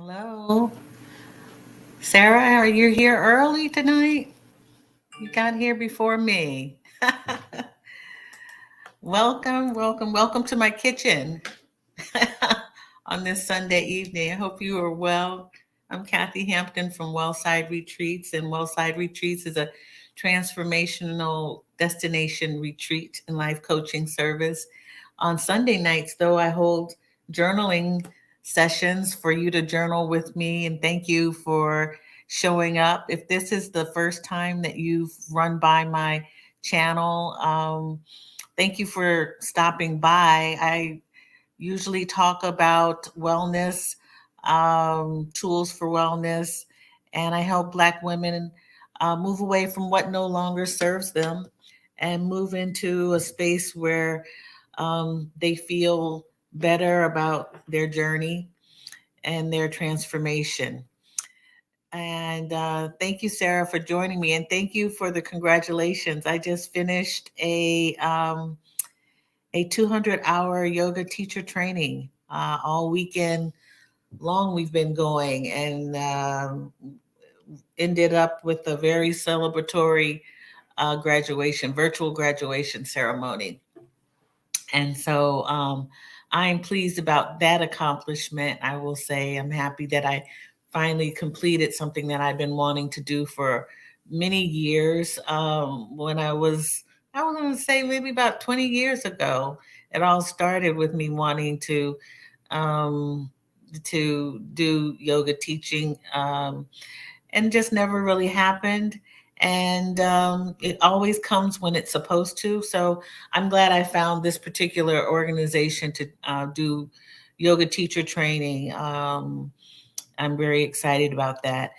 Hello. Sarah, are you here early tonight? You got here before me. Welcome to my kitchen on this Sunday evening. I hope you are well. I'm Kathy Hampton from Wellside Retreats, and Wellside Retreats is a transformational destination retreat and life coaching service. On Sunday nights, though, I hold journaling sessions for you to journal with me, and thank you for showing up. If this is the first time that you've run by my channel, thank you for stopping by. I usually talk about wellness, tools for wellness, and I help Black women move away from what no longer serves them and move into a space where they feel better about their journey and their transformation. And thank you, Sarah, for joining me. And thank you for the congratulations. I just finished a 200-hour yoga teacher training all weekend long. We've been going and ended up with a very celebratory virtual graduation ceremony. And so I'm pleased about that accomplishment. I will say I'm happy that I finally completed something that I've been wanting to do for many years. When I was going to say maybe about 20 years ago, it all started with me wanting um, to do yoga teaching, and just never really happened. And it always comes when it's supposed to. So I'm glad I found this particular organization to do yoga teacher training. I'm very excited about that.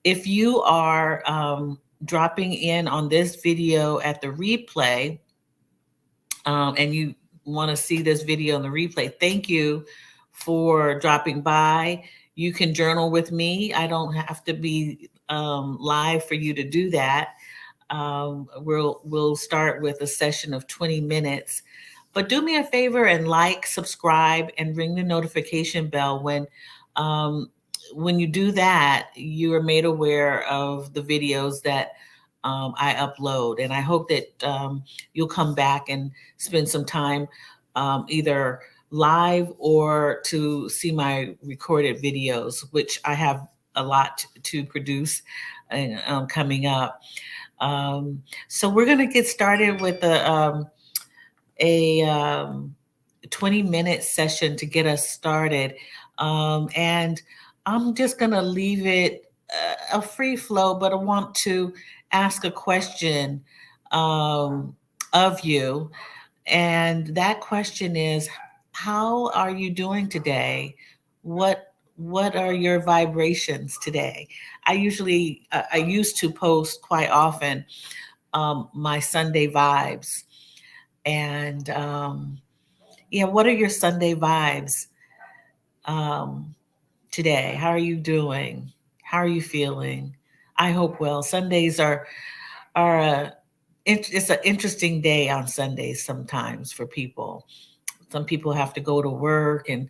If you are dropping in on this video at the replay, and you want to see this video on the replay, thank you for dropping by. You can journal with me. I don't have to be live for you to do that. We'll start with a session of 20 minutes. But do me a favor and like, subscribe, and ring the notification bell. When you do that, you are made aware of the videos that I upload. And I hope that you'll come back and spend some time either live or to see my recorded videos, which I have a lot to produce and coming up. So we're going to get started with a 20-minute session to get us started. And I'm just going to leave it a free flow, but I want to ask a question of you. And that question is, how are you doing today? What are your vibrations today? I used to post quite often my Sunday vibes. And yeah, what are your Sunday vibes um, today? How are you doing? How are you feeling? I hope well. Sundays are it's an interesting day on Sundays sometimes for people. Some people have to go to work, and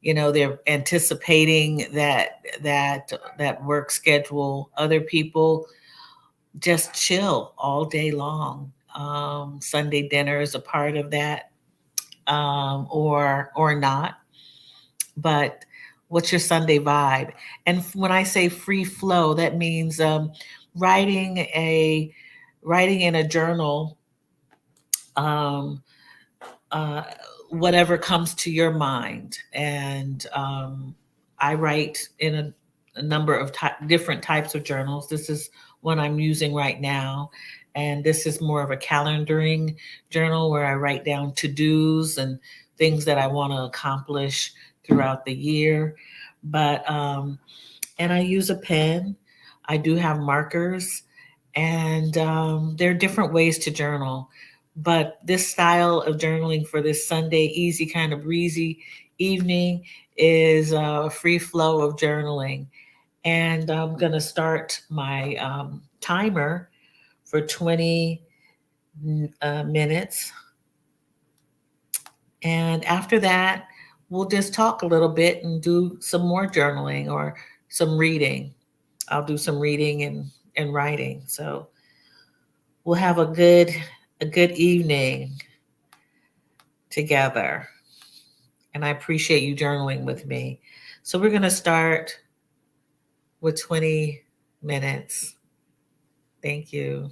they're anticipating that work schedule. Other people just chill all day long. Sunday dinner is a part of that, or not. But what's your Sunday vibe? And when I say free flow, that means writing a writing in a journal, um, uh, whatever comes to your mind. And I write in a number of different types of journals. This is one I'm using right now. And this is more of a calendaring journal where I write down to-dos and things that I want to accomplish throughout the year. But, and I use a pen. I do have markers, and there are different ways to journal. But this style of journaling for this Sunday, easy, kind of breezy evening is a free flow of journaling. And I'm going to start my timer for 20 minutes. And after that, we'll just talk a little bit and do some more journaling or some reading. I'll do some reading and writing. So we'll have a good evening together. And I appreciate you journaling with me. So we're going to start with 20 minutes. Thank you.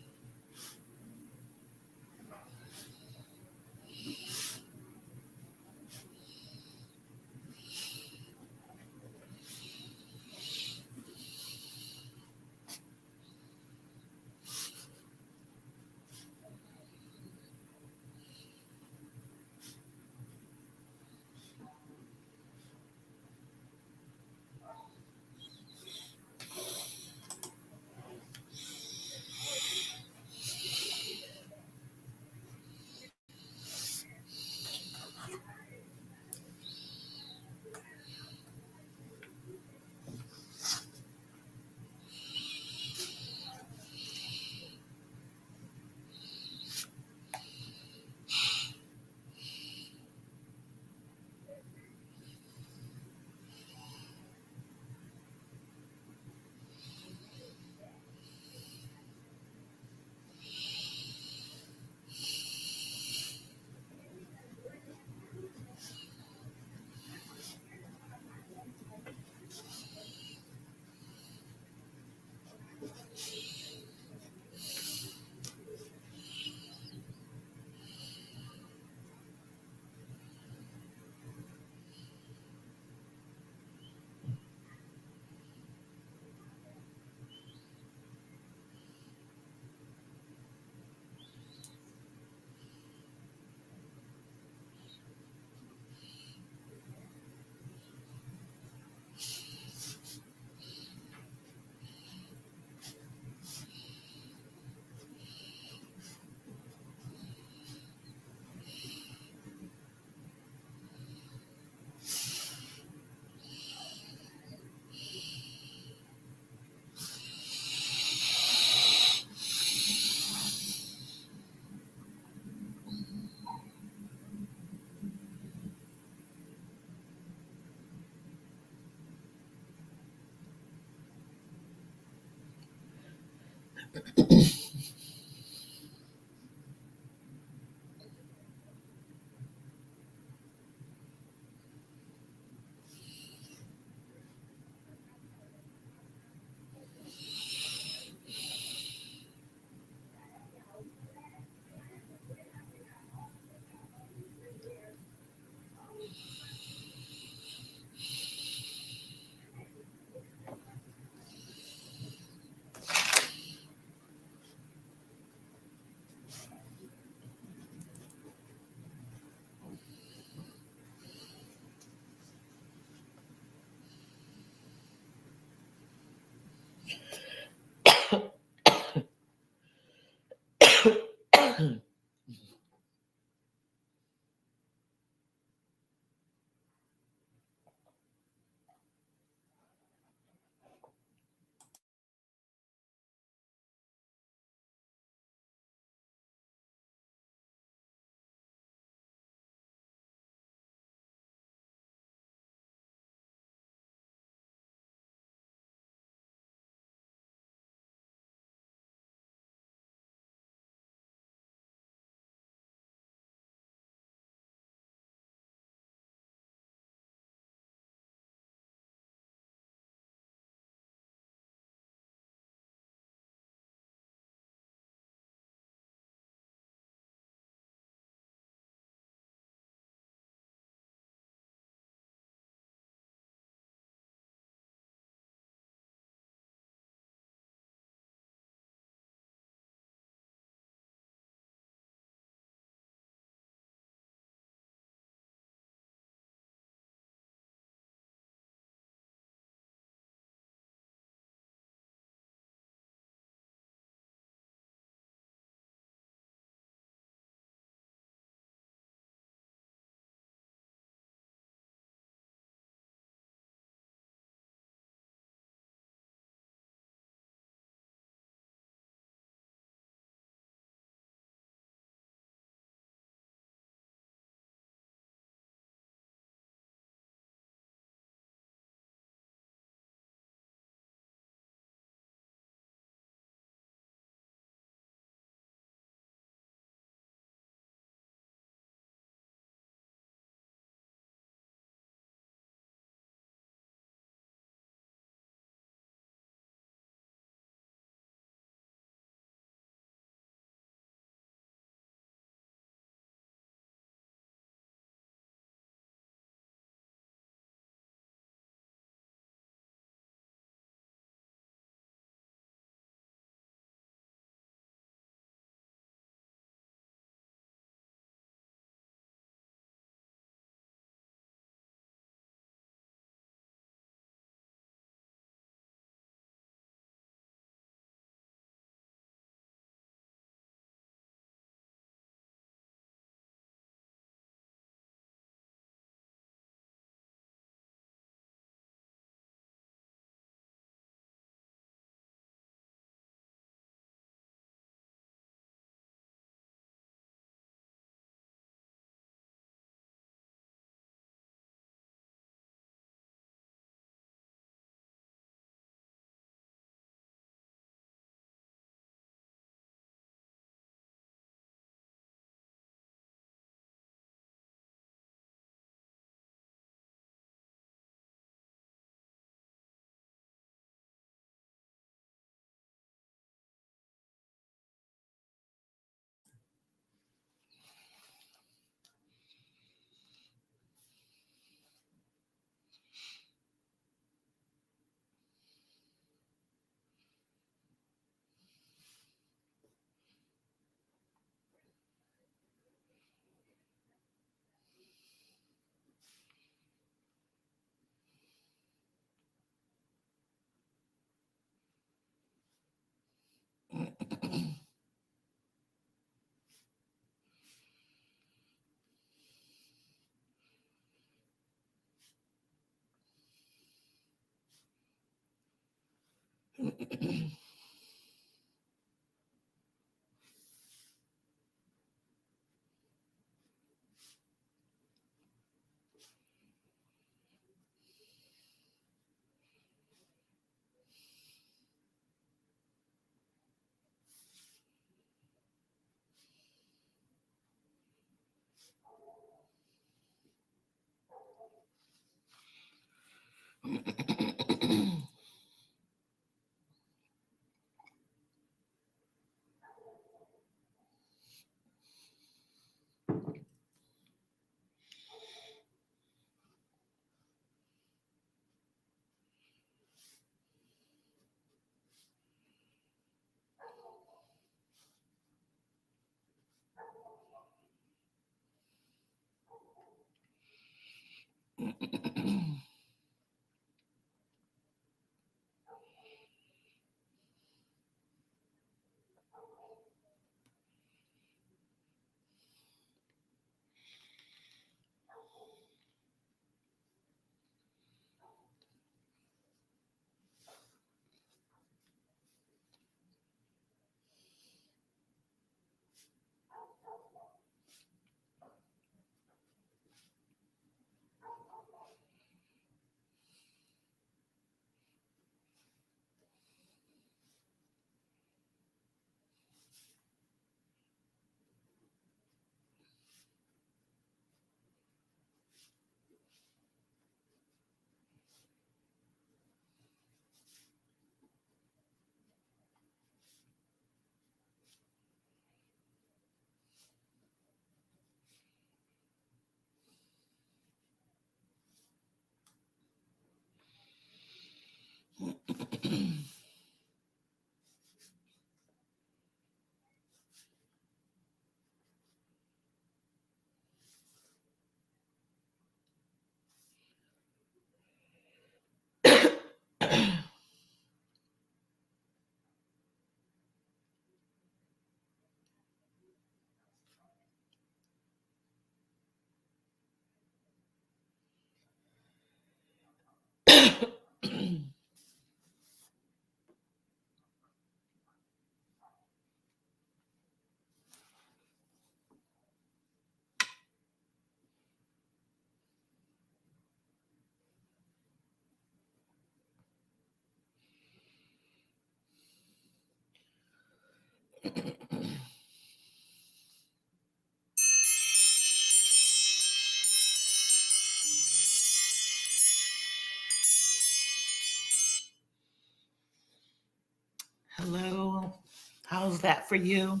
Hello. How's that for you?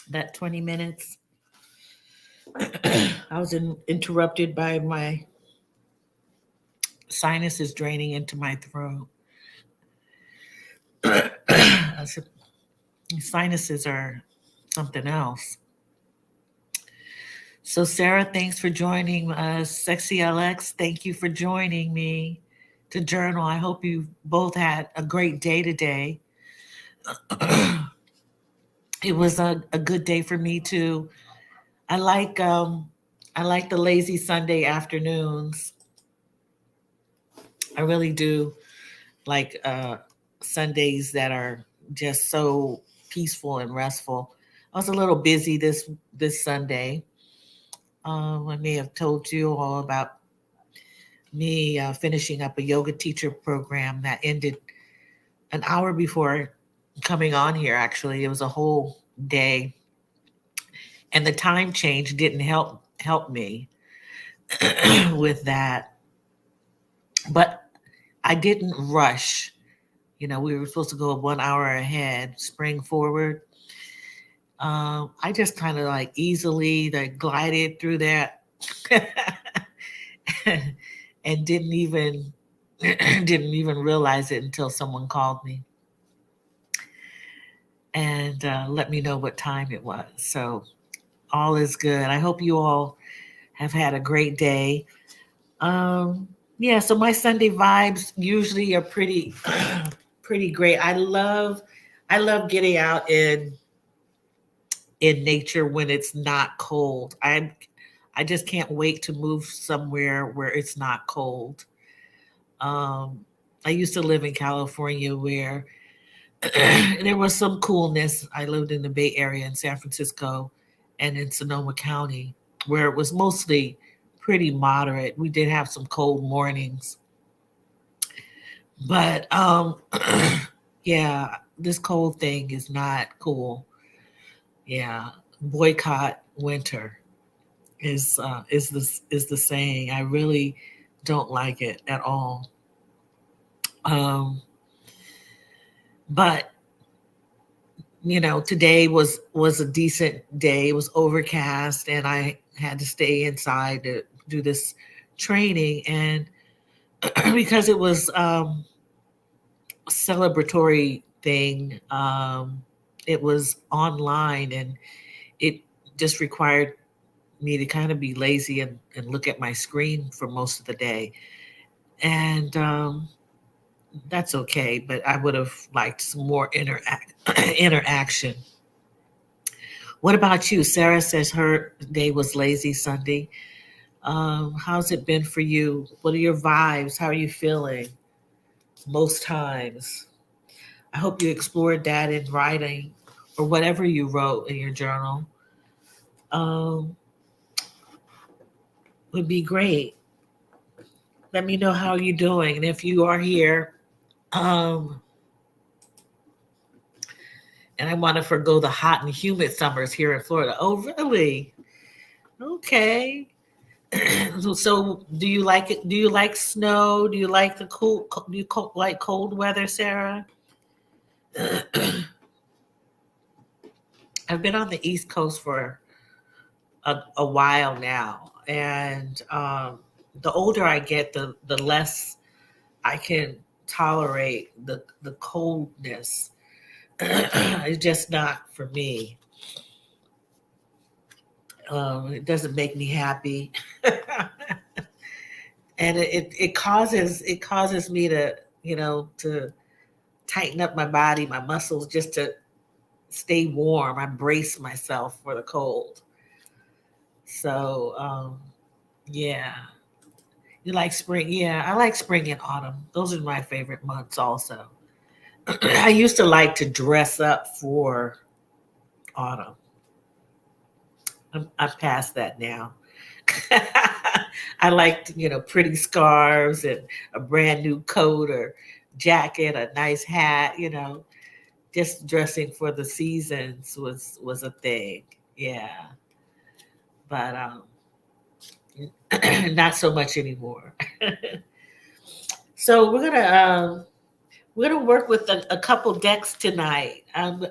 That 20 minutes? I was interrupted by my sinuses draining into my throat. I said, sinuses are something else. So, Sarah, thanks for joining us. Sexy LX, thank you for joining me to journal. I hope you both had a great day today. It was a good day for me too. I like um I like the lazy Sunday afternoons. I really do like Sundays that are just so peaceful and restful. I was a little busy this Sunday. I may have told you all about me finishing up a yoga teacher program that ended an hour before coming on here. Actually, it was a whole day, and the time change didn't help me with that. But I didn't rush. You know, we were supposed to go 1 hour ahead, spring forward. I just kind of like easily like glided through that, and didn't even realize it until someone called me and let me know what time it was. So all is good. I hope you all have had a great day. Um, yeah, so my Sunday vibes usually are pretty pretty great. I love getting out in nature when it's not cold. I just can't wait to move somewhere where it's not cold. Um, I used to live in California where there was some coolness. I lived in the Bay Area in San Francisco and in Sonoma County, where it was mostly pretty moderate. We did have some cold mornings, but yeah, this cold thing is not cool. Yeah, boycott winter is the saying. I really don't like it at all. Um, but today was a decent day. It was overcast, and I had to stay inside to do this training. And because it was a celebratory thing, it was online, and it just required me to kind of be lazy and look at my screen for most of the day. And that's okay, but I would have liked some more interaction. What about you? Sarah says her day was lazy Sunday. How's it been for you? What are your vibes? How are you feeling most times? I hope you explored that in writing or whatever you wrote in your journal. Um, would be great. Let me know how you're doing. And if you are here, um, and I want to forgo the hot and humid summers here in Florida. Oh, really? Okay. So, do you like it? Do you like snow? Do you like the cool? Do you like cold weather, Sarah? I've been on the East Coast for a while now, and the older I get, the less I can tolerate the coldness. It's just not for me. It doesn't make me happy, and it causes me to to tighten up my body, my muscles, just to stay warm. I brace myself for the cold. So yeah, you like spring? Yeah, I like spring and autumn. Those are my favorite months. Also, I used to like to dress up for autumn. I'm past that now. I liked, pretty scarves and a brand new coat or jacket, a nice hat, just dressing for the seasons was a thing. Yeah. But not so much anymore. So we're gonna work with a couple decks tonight. I'm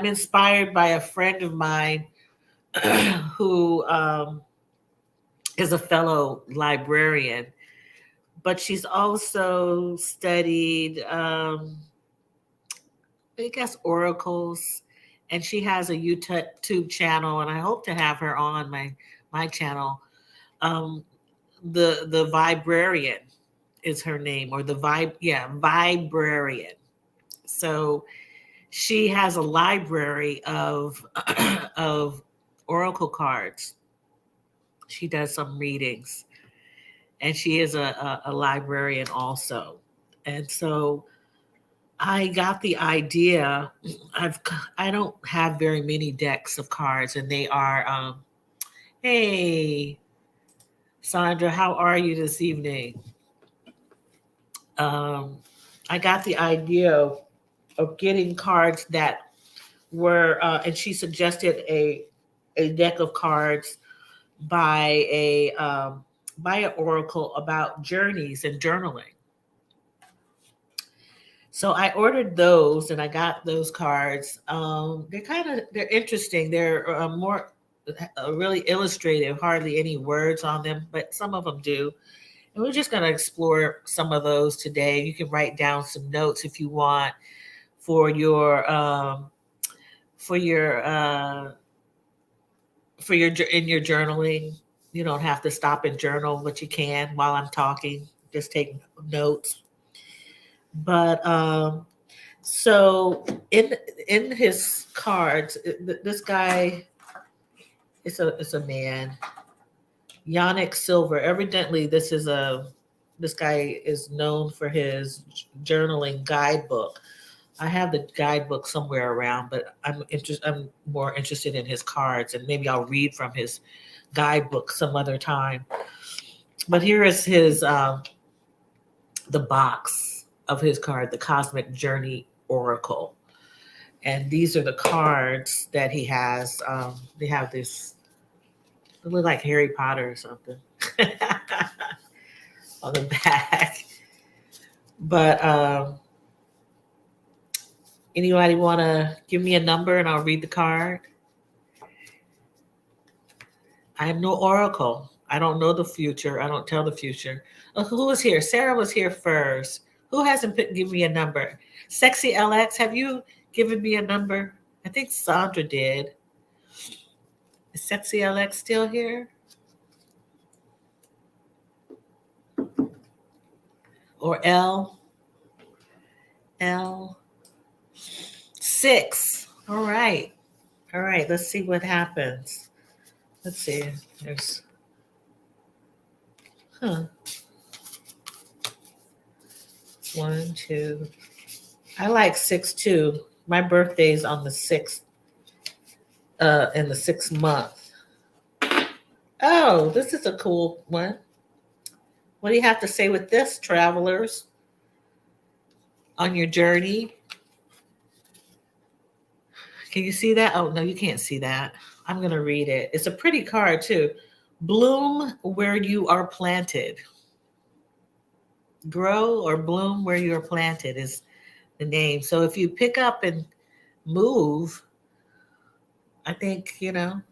inspired by a friend of mine who is a fellow librarian, but she's also studied, I guess, oracles, and she has a YouTube channel, and I hope to have her on my channel. Um, the Vibrarian is her name, or the Vibrarian. So she has a library of of oracle cards. She does some readings, and she is a librarian also. And so I got the idea. I don't have very many decks of cards, and they are. Hey, Sandra, how are you this evening? Um, I got the idea of getting cards that were, and she suggested a deck of cards by by an oracle about journeys and journaling. So I ordered those, and I got those cards. They're interesting. They're more really illustrative, hardly any words on them, but some of them do. And we're just going to explore some of those today. You can write down some notes if you want for your for your uh, in your journaling. You don't have to stop and journal, but you can while I'm talking. Just take notes. But so in his cards, this guy it's a man, Yannick Silver. Evidently, this guy is known for his journaling guidebook. I have the guidebook somewhere around, but I'm more interested in his cards, and maybe I'll read from his guidebook some other time. But here is his the box of his card, the Cosmic Journey Oracle. And these are the cards that he has. They have this, they look like Harry Potter or something. on the back. But anybody want to give me a number and I'll read the card? I am no oracle. I don't know the future. I don't tell the future. Oh, who was here? Sarah was here first. Who hasn't given me a number? Sexy LX, have you given me a number? I think Sandra did. Is Sexy LX still here? Or L? L? 6. All right. All right. Let's see what happens. Let's see. There's, 1, 2. I like 6 too. My birthday's on the 6th, in the 6th month. Oh, this is a cool one. What do you have to say with this, travelers? On your journey? Can you see that? Oh, no, you can't see that. I'm going to read it. It's a pretty card too. Bloom where you are planted. Grow or bloom where you are planted is the name. So if you pick up and move, I think, you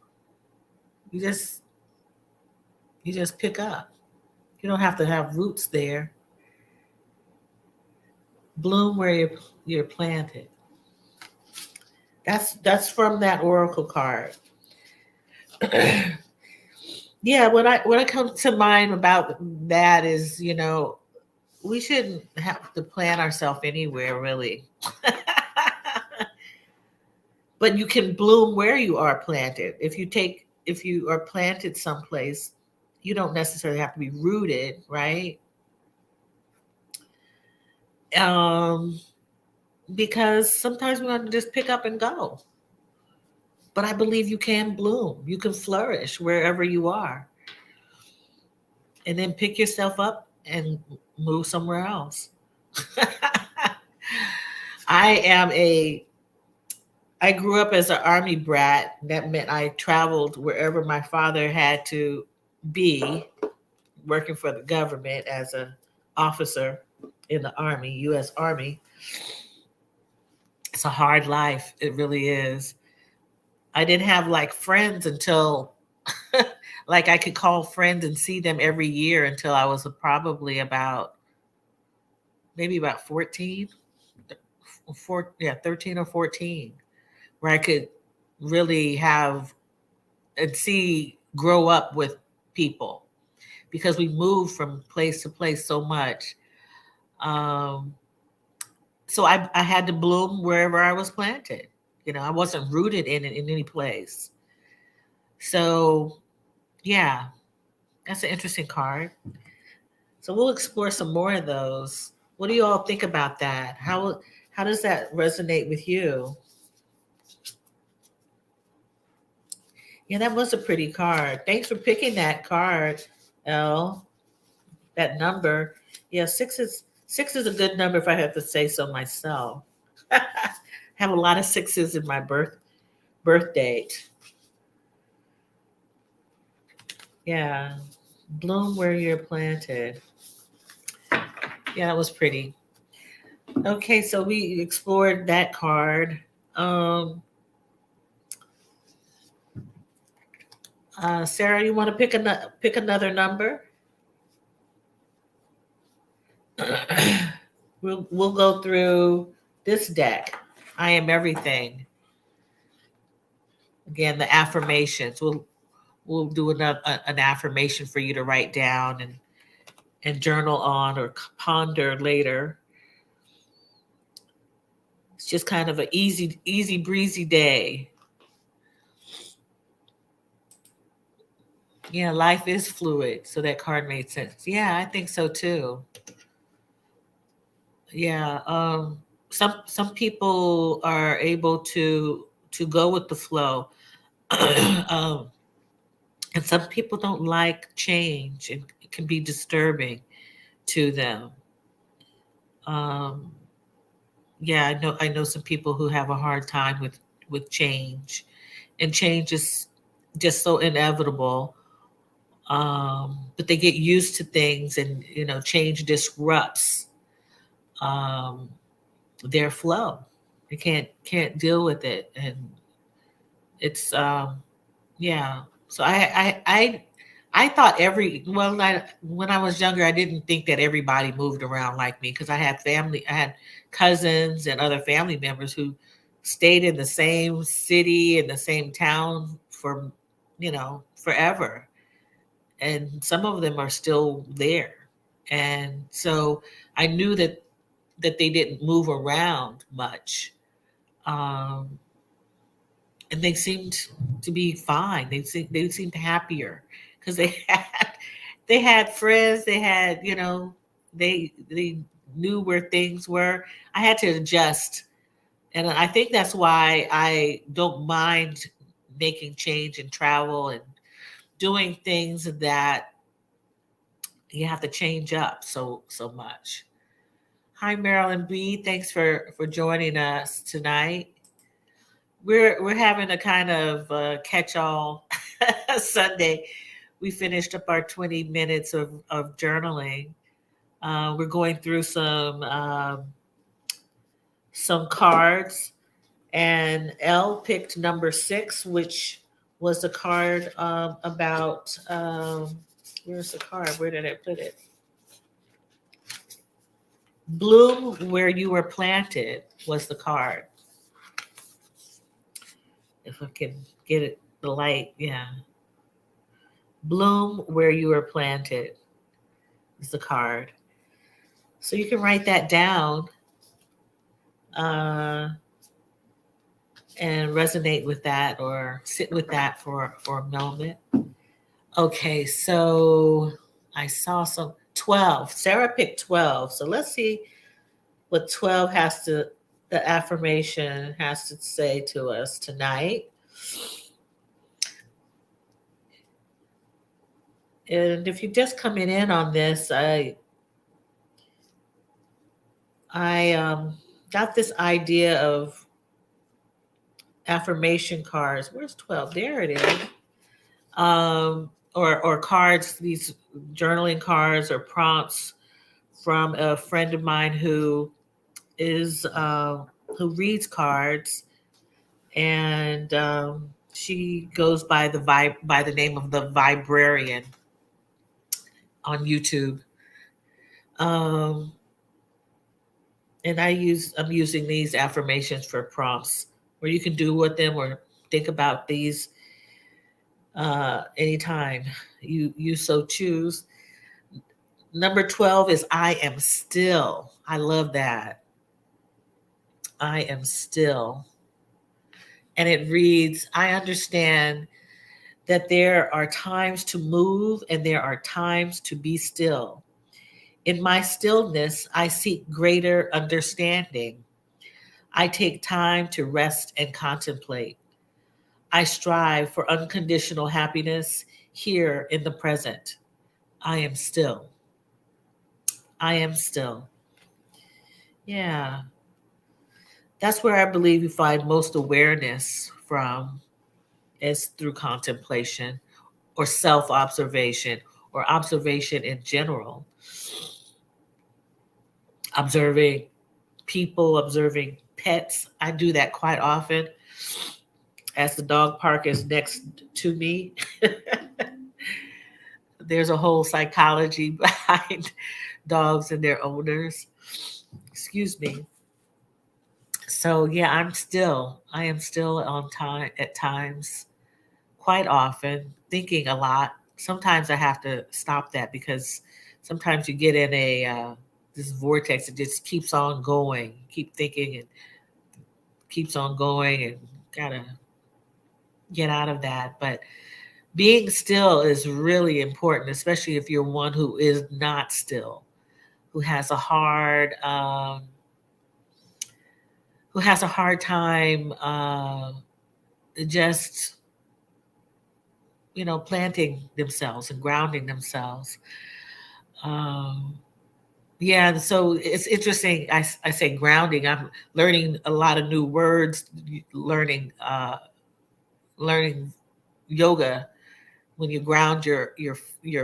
just pick up. You don't have to have roots there. Bloom where you're planted. That's from that oracle card. Yeah, what comes to mind about that is, we shouldn't have to plant ourselves anywhere really. But you can bloom where you are planted. If you are planted someplace, you don't necessarily have to be rooted, right? Because sometimes we want to just pick up and go. But I believe you can bloom. You can flourish wherever you are. And then pick yourself up and move somewhere else. I grew up as an Army brat. That meant I traveled wherever my father had to be, working for the government as an officer in the Army, U.S. Army. It's a hard life. It really is. I didn't have like friends until like I could call friends and see them every year until I was probably maybe about 14, 13 or 14, where I could really have and grow up with people, because we moved from place to place so much. So I had to bloom wherever I was planted. I wasn't rooted in any place. So yeah, that's an interesting card. So we'll explore some more of those. What do you all think about that? How does that resonate with you? Yeah, that was a pretty card. Thanks for picking that card, Elle. That number. Yeah, 6 is a good number if I have to say so myself. I have a lot of 6s in my birth date. Yeah. Bloom where you're planted. Yeah, that was pretty. Okay, so we explored that card. Sarah, you want to pick another number? We'll go through this deck. I am everything. Again, the affirmations. We'll do an affirmation for you to write down and journal on or ponder later. It's just kind of an easy breezy day. Yeah, life is fluid. So that card made sense. Yeah, I think so too. Yeah. Some people are able to go with the flow. And some people don't like change. It can be disturbing to them. Yeah, I know some people who have a hard time with change, and change is just so inevitable. But they get used to things, and change disrupts um, their flow. They can't deal with it, and it's yeah. So I thought when I was younger, I didn't think that everybody moved around like me, because I had cousins and other family members who stayed in the same city, in the same town for forever, and some of them are still there. And so I knew that they didn't move around much. Um, and they seemed to be fine. They seemed happier because they had friends. They knew where things were. I had to adjust, and I think that's why I don't mind making change and travel and doing things that you have to change up so much. Hi, Marilyn B. Thanks for joining us tonight. We're having a kind of catch-all Sunday. We finished up our 20 minutes of journaling. We're going through some cards, and Elle picked number 6, which was the card about where's the card? Where did I put it? Bloom where you were planted was the card. If I can get it, the light, yeah. Bloom where you were planted is the card. So you can write that down uh, and resonate with that, or sit with that for a moment. Okay, so I saw some 12. Sarah picked 12. So let's see what the affirmation has to say to us tonight. And if you're just coming in on this, I got this idea of affirmation cards. Where's 12? There it is. Or cards, these journaling cards or prompts from a friend of mine who reads cards, and she goes by the name of the Vibrarian on YouTube. And I'm using these affirmations for prompts where you can do with them or think about these anytime you so choose. Number 12 is I am still. I love that. I am still. And it reads, I understand that there are times to move and there are times to be still. In my stillness, I seek greater understanding. I take time to rest and contemplate. I strive for unconditional happiness here in the present. I am still. I am still. Yeah. That's where I believe you find most awareness from, is through contemplation or self-observation or observation in general. Observing people, observing pets. I do that quite often as the dog park is next to me. There's a whole psychology behind dogs and their owners. Excuse me. So yeah, I am still on time at times, quite often, thinking a lot. Sometimes I have to stop that because sometimes you get in this vortex. It just keeps on going, keep thinking and keeps on going, and gotta get out of that. But being still is really important, especially if you're one who is not still, who has a hard time just planting themselves and grounding themselves. um, yeah, so it's interesting. I say grounding. I'm learning a lot of new words, learning yoga when you ground your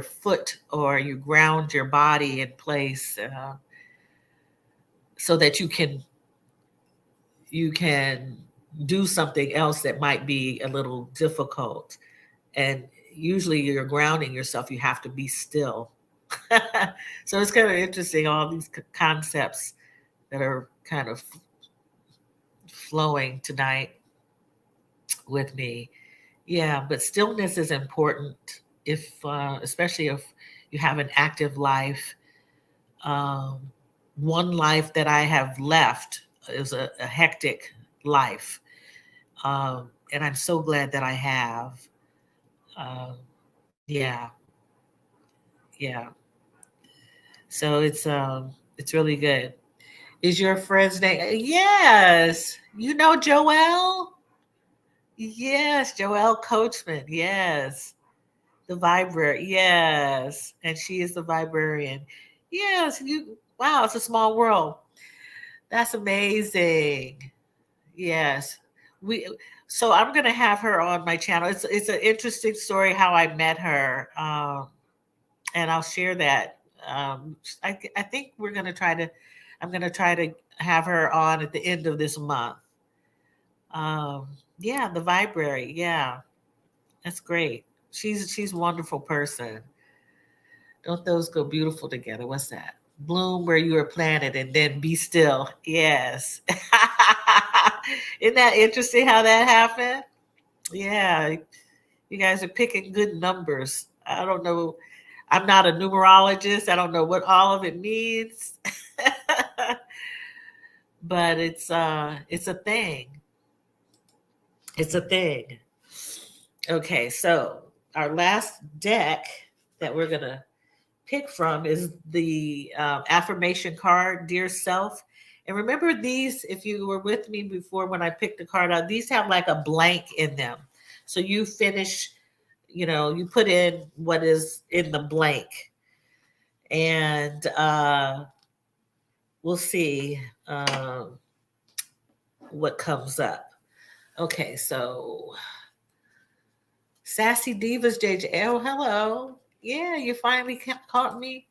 foot, or you ground your body in place, so that you can do something else that might be a little difficult. And usually you're grounding yourself, you have to be still. So it's kind of interesting, all these concepts that are kind of flowing tonight with me. Yeah, but stillness is important, if especially if you have an active life. Um, One life that I have left is a hectic life, and I'm so glad that I have. Um, yeah, yeah. So it's really good. Is your friend's name? Yes, you know Joelle. Yes, Joelle Coachman. Yes, the vibrary. Yes, and she is the librarian. Yes, you. Wow, it's a small world. That's amazing. Yes, we. So I'm gonna have her on my channel. It's an interesting story how I met her, and I'll share that. I think we're gonna try to. I'm gonna try to have her on at the end of this month. Um, yeah, the library. Yeah, that's great. She's a wonderful person. Don't those go beautiful together? What's that? Bloom where you are planted and then be still. Yes. Isn't that interesting how that happened? Yeah. You guys are picking good numbers. I don't know. I'm not a numerologist. I don't know what all of it means. But it's a thing. It's a thing. Okay, so our last deck that we're gonna pick from is the affirmation card, Dear Self. And remember these, if you were with me before when I picked the card out, these have like a blank in them. So you finish, you put in what is in the blank. And we'll see what comes up. Okay, so Sassy Divas JJ. Oh, hello. Yeah, you finally caught me.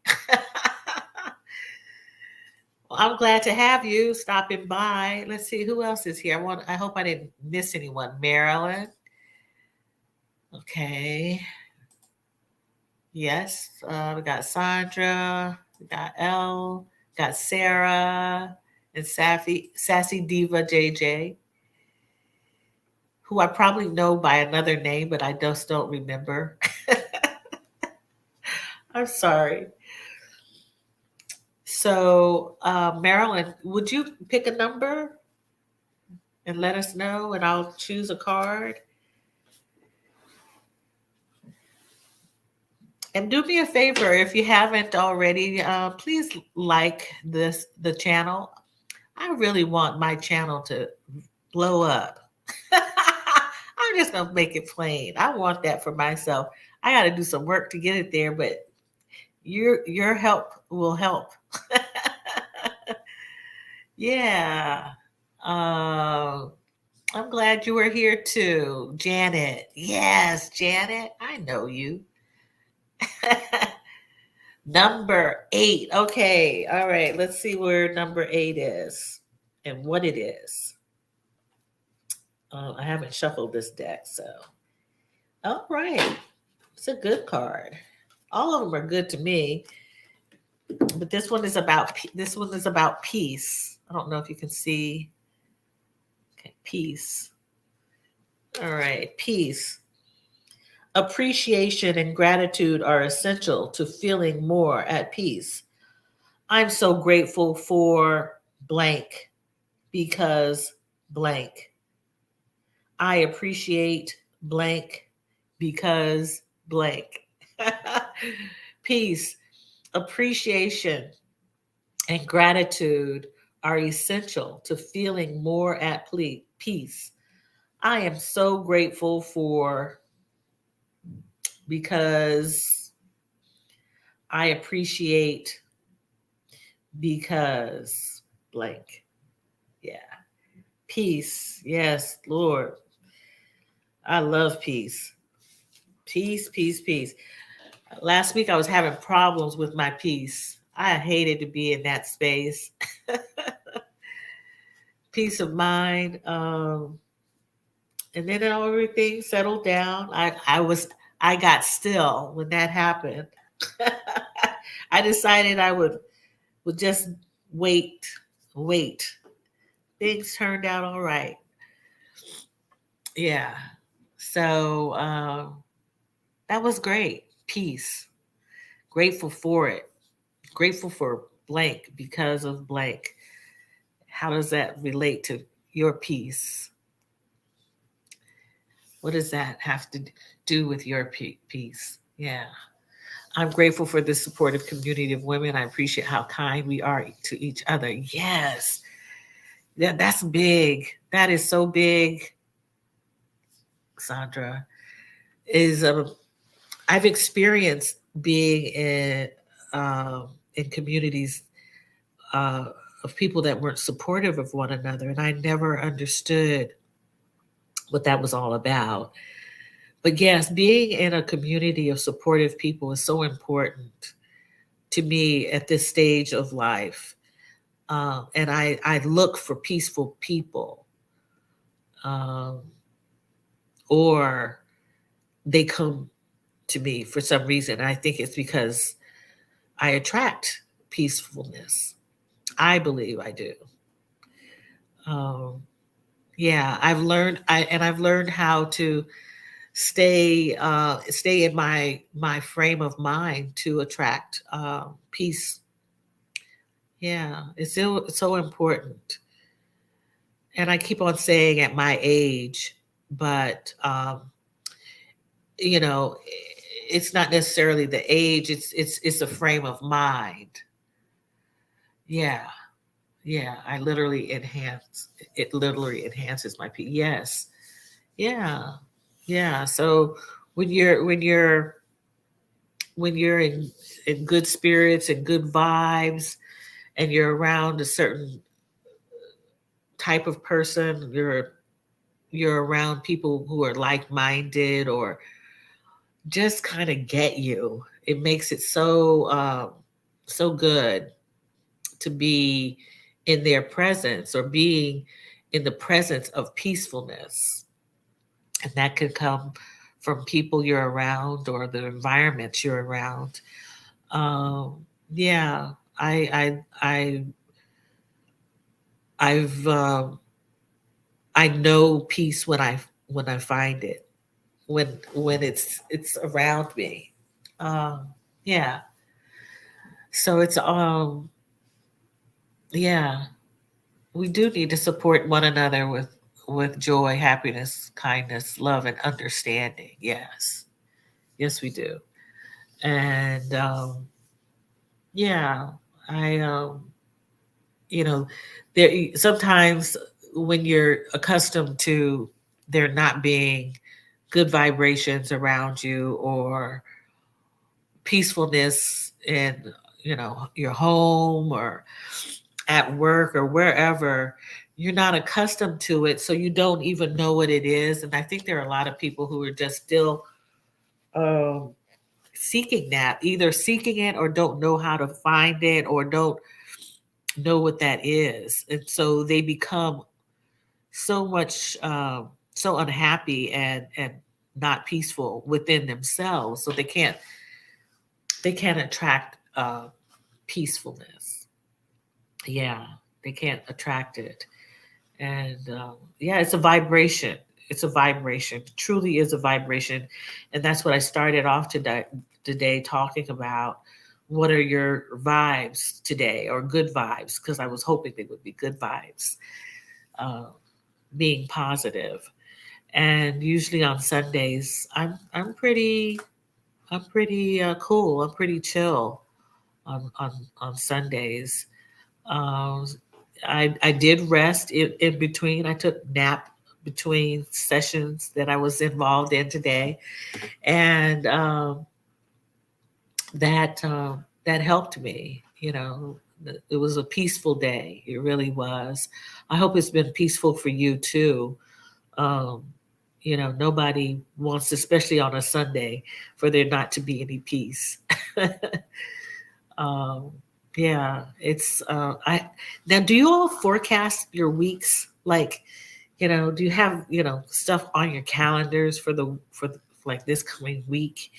Well, I'm glad to have you stopping by. Let's see who else is here. I hope I didn't miss anyone. Marilyn. Okay. Yes. We got Sandra. We got Elle. Got Sarah and Sassy Diva JJ, who I probably know by another name, but I just don't remember. I'm sorry. So, Marilyn, would you pick a number and let us know, and I'll choose a card? And do me a favor, if you haven't already, please like the channel. I really want my channel to blow up. I'm just gonna make it plain. I want that for myself. I got to do some work to get it there, but your help will help. Yeah. Um, I'm glad you were here too, Janet. Yes, Janet, I know you. Number 8. Okay. All right. Let's see where number 8 is and what it is. I haven't shuffled this deck, so. All right. It's a good card. All of them are good to me, but this one is about peace. I don't know if you can see. Okay, peace. All right, peace. Appreciation and gratitude are essential to feeling more at peace. I'm so grateful for blank because blank. I appreciate blank because blank. Peace, appreciation, and gratitude are essential to feeling more at peace. I am so grateful for because I appreciate because blank. Yeah. Peace. Yes, Lord. I love peace. Peace, peace, peace. Last week I was having problems with my peace. I hated to be in that space. Peace of mind. And then everything settled down. I got still when that happened. I decided I would just wait, wait. Things turned out all right. Yeah. So that was great. Peace. Grateful for it. Grateful for blank because of blank. How does that relate to your peace? What does that have to do with your peace? Yeah. I'm grateful for this supportive community of women. I appreciate how kind we are to each other. Yes. That's big. That is so big, Sandra. Is I've experienced being in communities uh, of people that weren't supportive of one another, and I never understood what that was all about. But yes, being in a community of supportive people is so important to me at this stage of life. And I look for peaceful people, um, or they come to me for some reason. I think it's because I attract peacefulness. I believe I do. Um, yeah, I've learned how to stay in my frame of mind to attract peace. Yeah, it's so important. And I keep on saying at my age, but you know, it's not necessarily the age. It's a frame of mind. Yeah, yeah. It. Literally enhances my peace. Yes, yeah, yeah. So when you're when you're in good spirits and good vibes, and you're around a certain type of person, you're around people who are like-minded or just kind of get you. It makes it so so good to be in their presence or being in the presence of peacefulness, and that could come from people you're around or the environment you're around. Yeah, I've I know peace when I find it, when it's around me. Um, yeah. So it's yeah, we do need to support one another with joy, happiness, kindness, love, and understanding. Yes, yes, we do. And yeah, I you know, there sometimes when you're accustomed to there not being good vibrations around you or peacefulness in your home or at work or wherever, you're not accustomed to it, so you don't even know what it is. And I think there are a lot of people who are just still um, seeking that, either seeking it or don't know how to find it or don't know what that is, and so they become so much so unhappy and not peaceful within themselves, so they can't attract peacefulness. Yeah, they can't attract it. And yeah, it's a vibration. It's a vibration. It truly is a vibration. And that's what I started off today talking about. What are your vibes today, or good vibes? Because I was hoping they would be good vibes, uh, being positive. And usually on Sundays, I'm pretty cool. I'm pretty chill on Sundays. Um, I did rest in between. I took nap between sessions that I was involved in today, and that helped me. It was a peaceful day. It really was. I hope it's been peaceful for you too. Um, Nobody wants, especially on a Sunday, for there not to be any peace. um, yeah, it's I now. Do you all forecast your weeks? Like, do you have stuff on your calendars for like this coming week?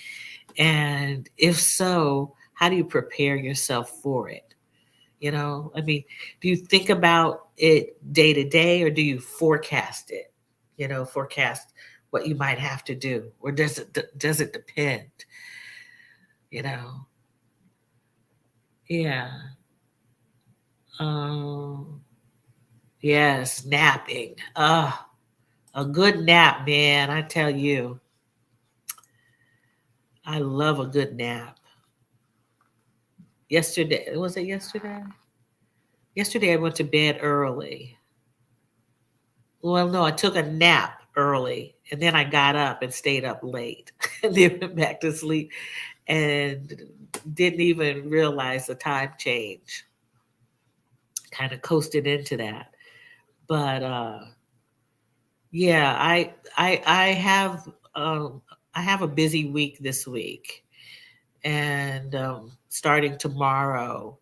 And if so, how do you prepare yourself for it? I mean, do you think about it day to day, or do you forecast it? Forecast what you might have to do, or does it depend? You know, yeah. Um, yes, napping. A good nap, man. I tell you, I love a good nap. Yesterday, was it yesterday? Yesterday, I went to bed early. Well, no, I took a nap early and then I got up and stayed up late and then went back to sleep and didn't even realize the time change. Kind of coasted into that. But yeah, um I have a busy week this week, and starting tomorrow,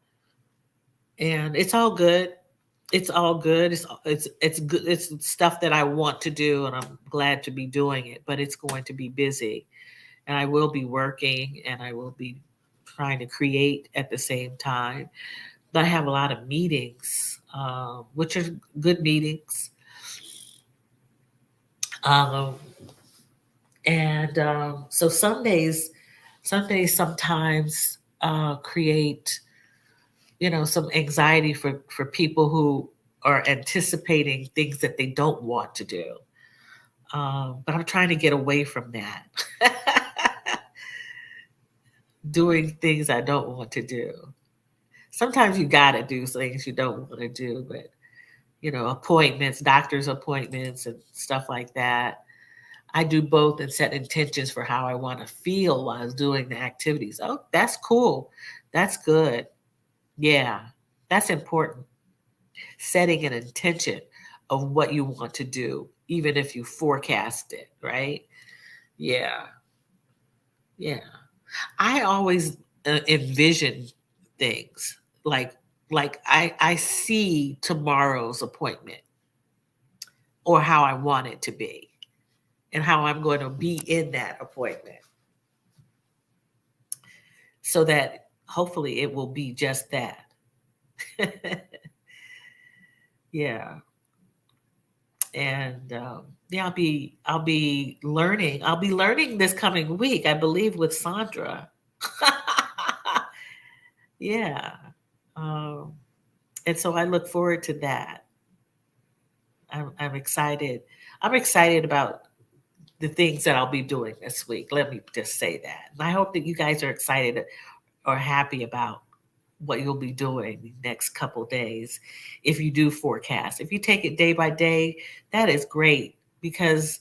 and it's all good. It's all good. It's good. It's stuff that I want to do, and I'm glad to be doing it. But it's going to be busy, and I will be working, and I will be trying to create at the same time. But I have a lot of meetings, which are good meetings, um, and so Sundays sometimes create some anxiety for people who are anticipating things that they don't want to do. But I'm trying to get away from that. Doing things I don't want to do. Sometimes you got to do things you don't want to do, but appointments, doctor's appointments, and stuff like that. I do both and set intentions for how I want to feel while I was doing the activities. Oh, that's cool. That's good. Yeah, that's important. Setting an intention of what you want to do, even if you forecast it, right? Yeah, yeah. I always envision things like I see tomorrow's appointment or how I want it to be and how I'm going to be in that appointment so that hopefully it will be just that. Yeah. And yeah, I'll be learning this coming week, I believe, with Sandra. Yeah. Um, and so I look forward to that. I'm excited. I'm excited about the things that I'll be doing this week. Let me just say that. And I hope that you guys are excited or happy about what you'll be doing the next couple days. If you do forecast, if you take it day by day, that is great because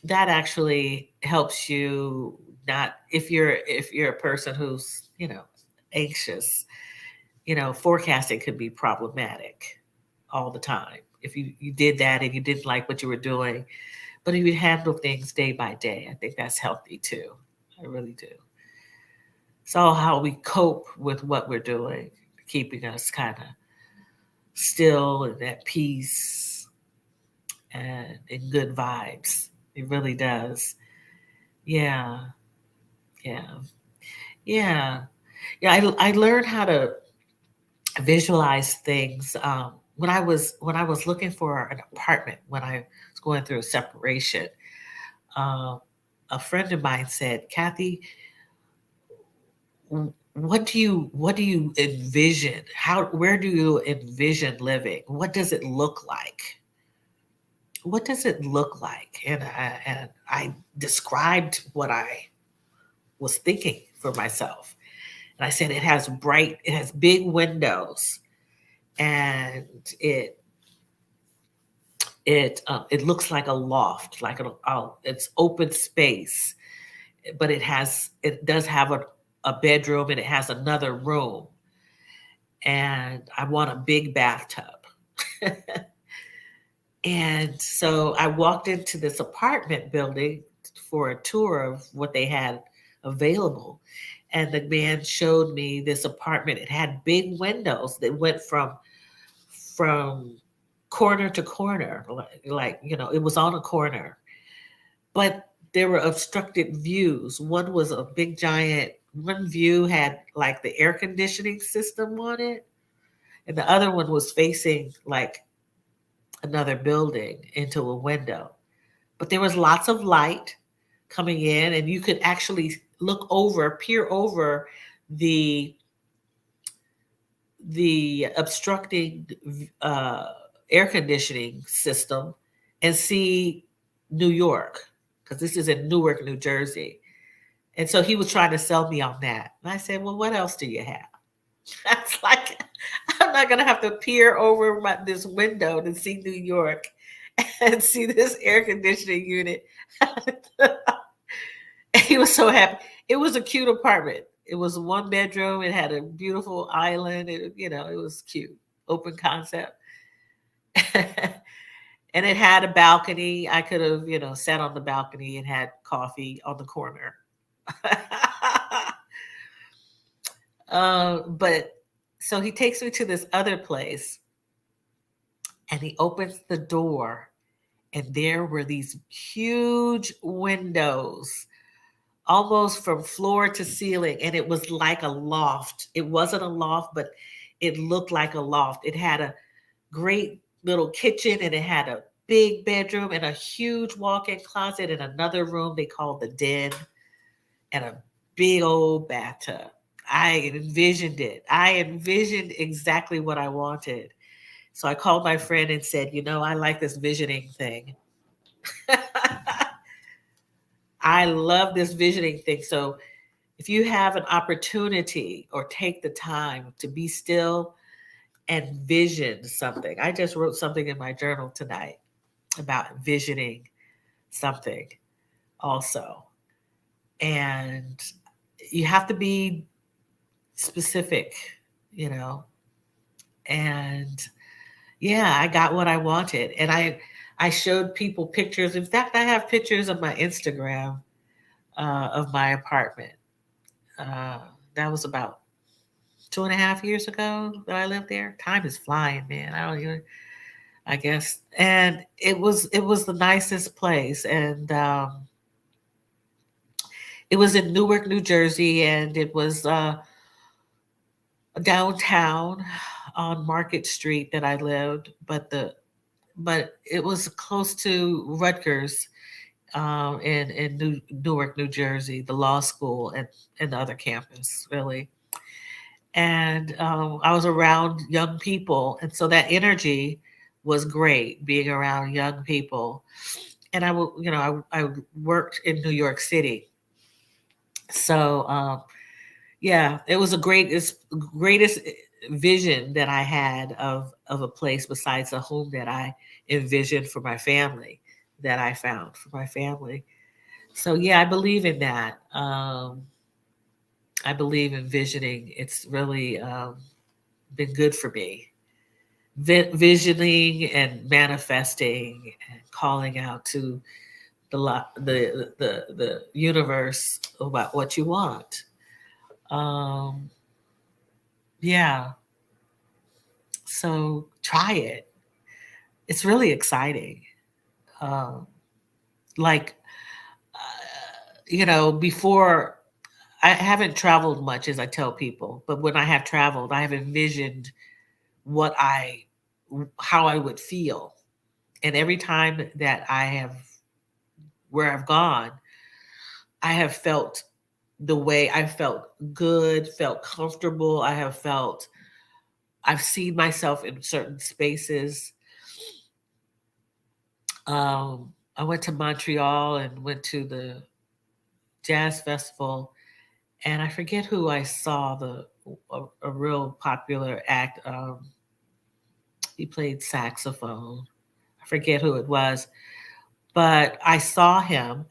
that actually helps you not, if you're a person who's anxious, forecasting could be problematic all the time if you did that and you didn't like what you were doing. But if you handle things day by day, I think that's healthy too. I really do. So how we cope with what we're doing, keeping us kind of still and at peace and in good vibes. It really does. Yeah, yeah, yeah, yeah. I learned how to visualize things when I was looking for an apartment when I was going through a separation. Um, a friend of mine said, "Kathy, what do you envision? Where do you envision living? What does it look like? What does it look like?" And I described what I was thinking for myself. And I said it has big windows, and it looks like a loft, like it's open space, but it does have a bedroom and it has another room, and I want a big bathtub. And so I walked into this apartment building for a tour of what they had available. And the man showed me this apartment. It had big windows that went from corner to corner, like it was on a corner. But there were obstructed views. One was a big giant, one view had like the air conditioning system on it, and the other one was facing like another building into a window. But there was lots of light coming in, and you could actually peer over the obstructing uh, air conditioning system and see New York, because this is in Newark, New Jersey. And so he was trying to sell me on that. And I said, well, what else do you have? That's like, I'm not going to have to peer over this window to see New York and see this air conditioning unit. He was so happy. It was a cute apartment. It was one bedroom. It had a beautiful island. It was cute, open concept. And it had a balcony. I could have, sat on the balcony and had coffee on the corner. But so he takes me to this other place, and he opens the door, and there were these huge windows almost from floor to ceiling, and it was like a loft. It wasn't a loft, but it looked like a loft. It had a great little kitchen, and it had a big bedroom and a huge walk-in closet and another room they called the den, and a big old bathtub. I envisioned it. I envisioned exactly what I wanted. So I called my friend and said, I like this visioning thing. I love this visioning thing. So if you have an opportunity or take the time to be still and vision something, I just wrote something in my journal tonight about visioning something also. And you have to be specific, and yeah, I got what I wanted. And I showed people pictures. In fact, I have pictures of my Instagram of my apartment. Uh, that was about 2.5 years ago that I lived there. Time is flying, man. I don't even. I guess, and it was the nicest place, and it was in Newark, New Jersey, and it was downtown on Market Street that I lived, but it was close to Rutgers in Newark, New Jersey, the law school and the other campus, really. And I was around young people, and so that energy was great, being around young people. And I worked in New York City, so yeah, it was it's greatest vision that I had of a place besides a home that I envisioned for my family, that I found for my family. So yeah, I believe in that. I believe in visioning. It's really been good for me. Visioning and manifesting and calling out to the universe about what you want. Um, yeah, so try it. It's really exciting. Um, like before, I haven't traveled much, as I tell people, but when I have traveled, I have envisioned what I how I would feel. And every time that I have where I've gone, I have felt the way I felt good, felt comfortable. I've seen myself in certain spaces. I went to Montreal and went to the jazz festival, and I forget who I saw, a real popular act. He played saxophone. I forget who it was, but I saw him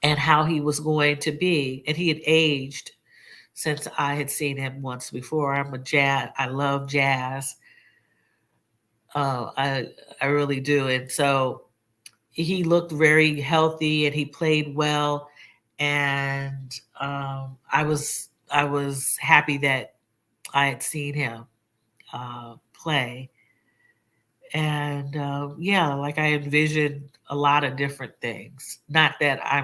and how he was going to be, and he had aged since I had seen him once before. I love jazz. I really do. And so he looked very healthy and he played well. And I was happy that I had seen him play. And yeah, like I envisioned a lot of different things. Not that I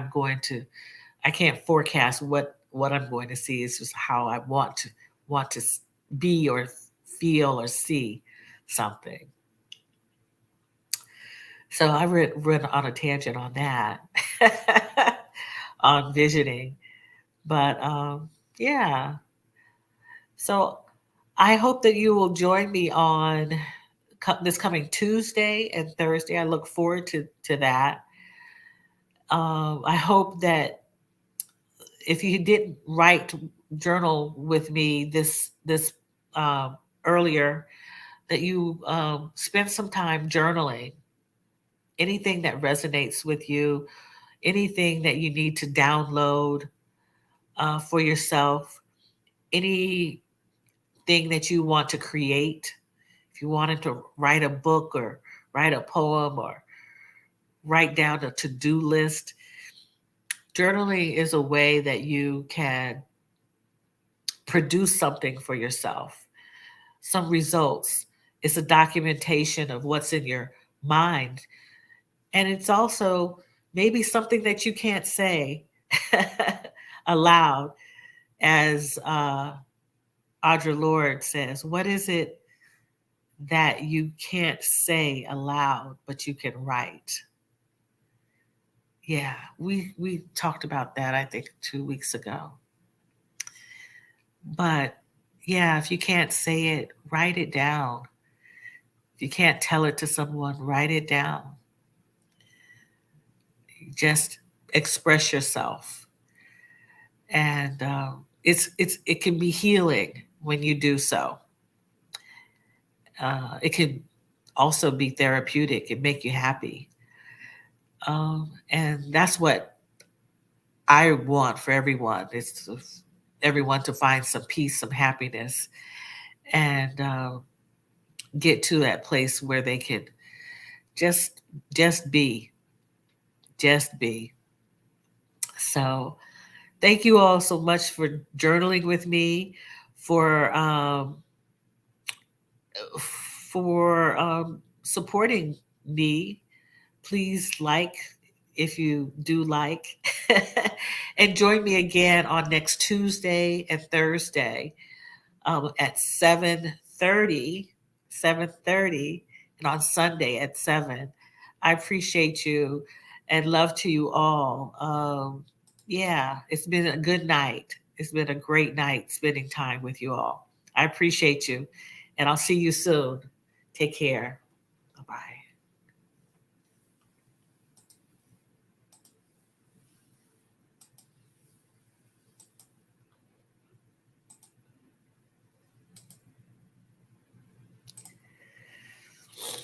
can't forecast what I'm going to see. It's just how I want to be or feel or see something. So I went on a tangent on that, on visioning. But yeah, so I hope that you will join me on this coming Tuesday and Thursday. I look forward to that. I hope that if you didn't write journal with me this earlier, that you spend some time journaling. Anything that resonates with you, anything that you need to download for yourself, anything that you want to create. If you wanted to write a book or write a poem or write down a to-do list, journaling is a way that you can produce something for yourself, some results. It's a documentation of what's in your mind. And it's also maybe something that you can't say aloud, as Audre Lorde says. What is it that you can't say aloud, but you can write? Yeah, we talked about that, I think, 2 weeks ago. But yeah, if you can't say it, write it down. If you can't tell it to someone, write it down. Just express yourself, and it can be healing when you do so. It can also be therapeutic and make you happy. And that's what I want for everyone. It's everyone to find some peace, some happiness, and get to that place where they can just just be, just be. So thank you all so much for journaling with me, for supporting me. Please like if you do like, and join me again on next Tuesday and Thursday at 7:30, 7:30, and on Sunday at 7. I appreciate you and love to you all. Yeah, it's been a good night. It's been a great night spending time with you all. I appreciate you, and I'll see you soon. Take care.